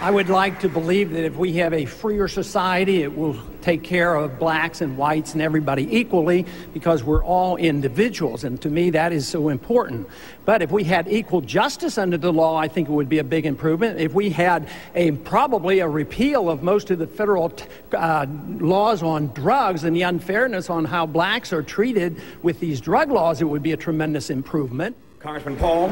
I would like to believe that if we have a freer society, it will take care of blacks and whites and everybody equally, because we're all individuals, and to me that is so important. But if we had equal justice under the law, I think it would be a big improvement. If we had probably a repeal of most of the federal laws on drugs and the unfairness on how blacks are treated with these drug laws, it would be a tremendous improvement. Congressman Paul.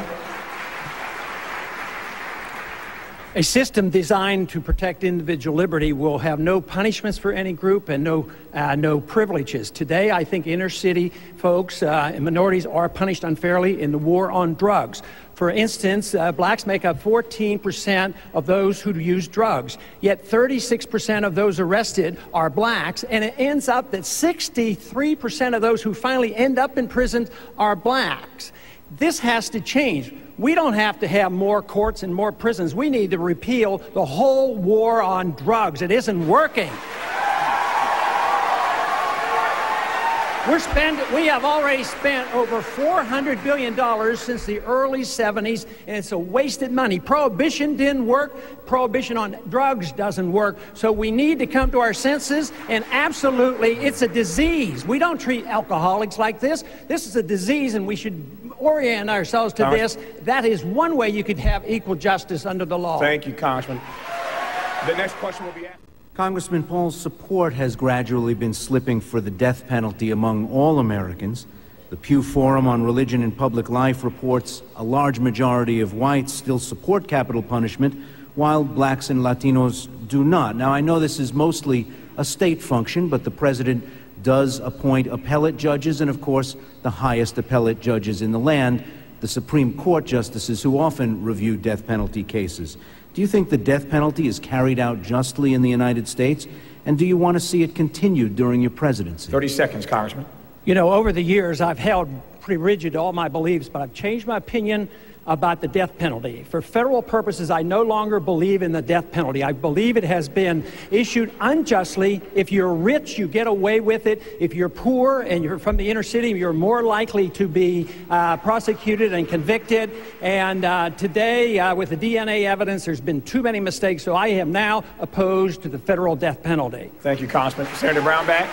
A system designed to protect individual liberty will have no punishments for any group and no privileges. Today, I think inner city folks and minorities are punished unfairly in the war on drugs. For instance, blacks make up 14% of those who use drugs, yet 36% of those arrested are blacks, and it ends up that 63% of those who finally end up in prison are blacks. This has to change. We don't have to have more courts and more prisons. We need to repeal the whole war on drugs. It isn't working. We have already spent over $400 billion since the early 70s, and it's a wasted money. Prohibition didn't work. Prohibition on drugs doesn't work. So we need to come to our senses, and absolutely, it's a disease. We don't treat alcoholics like this. This is a disease, and we should orient ourselves to this. That is one way you could have equal justice under the law. Thank you, Congressman. The next question will be asked. Congressman Paul's support has gradually been slipping for the death penalty among all Americans. The Pew Forum on Religion and Public Life reports a large majority of whites still support capital punishment, while blacks and Latinos do not. Now, I know this is mostly a state function, but the president does appoint appellate judges and, of course, the highest appellate judges in the land, the Supreme Court justices who often review death penalty cases. Do you think the death penalty is carried out justly in the United States? And do you want to see it continued during your presidency? 30 seconds, Congressman. You know, over the years, I've held pretty rigid to all my beliefs, but I've changed my opinion about the death penalty. For federal purposes, I no longer believe in the death penalty. I believe it has been issued unjustly. If you're rich, you get away with it. If you're poor and you're from the inner city, you're more likely to be prosecuted and convicted. And today, with the DNA evidence, there's been too many mistakes, so I am now opposed to the federal death penalty. Thank you, Congressman. Senator Brownback.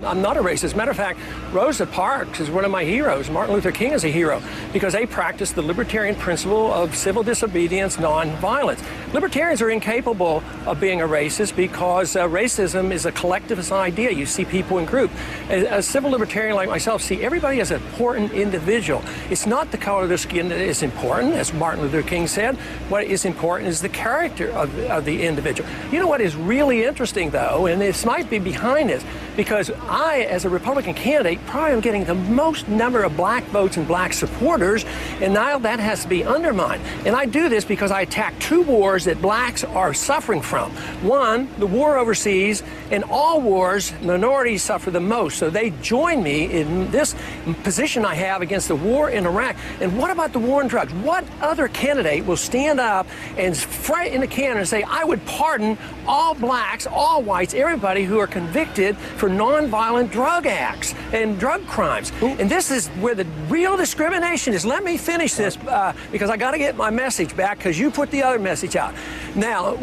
I'm not a racist. Matter of fact, Rosa Parks is one of my heroes. Martin Luther King is a hero because they practice the libertarian principle of civil disobedience, nonviolence. Libertarians are incapable of being a racist because racism is a collectivist idea. You see people in group. A civil libertarian like myself see everybody as an important individual. It's not the color of their skin that is important, as Martin Luther King said. What is important is the character of the individual. You know what is really interesting, though, and this might be behind this, because I, as a Republican candidate, probably am getting the most number of black votes and black supporters, and now that has to be undermined. And I do this because I attack two wars that blacks are suffering from. One, the war overseas, and all wars, minorities suffer the most. So they join me in this position I have against the war in Iraq. And what about the war on drugs? What other candidate will stand up and fight in the can and say, I would pardon all blacks, all whites, everybody who are convicted for nonviolent drug acts and drug crimes? And this is where the real discrimination is. Let me finish this because I got to get my message back because you put the other message out. Now,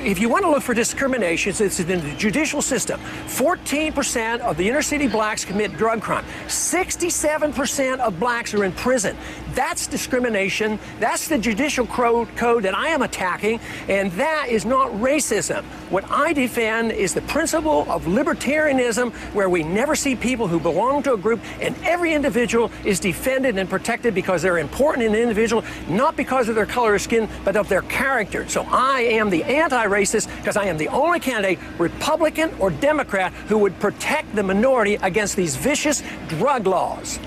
if you want to look for discrimination, it's in the judicial system. 14% of the inner city blacks commit drug crime. 67% of blacks are in prison. That's discrimination. That's the judicial code that I am attacking, and that is not racism. What I defend is the principle of libertarianism, where we never see people who belong to a group, and every individual is defended and protected because they're important in the individual, not because of their color of skin, but of their character. So I am the anti-racist because I am the only candidate, Republican or Democrat, who would protect the minority against these vicious drug laws.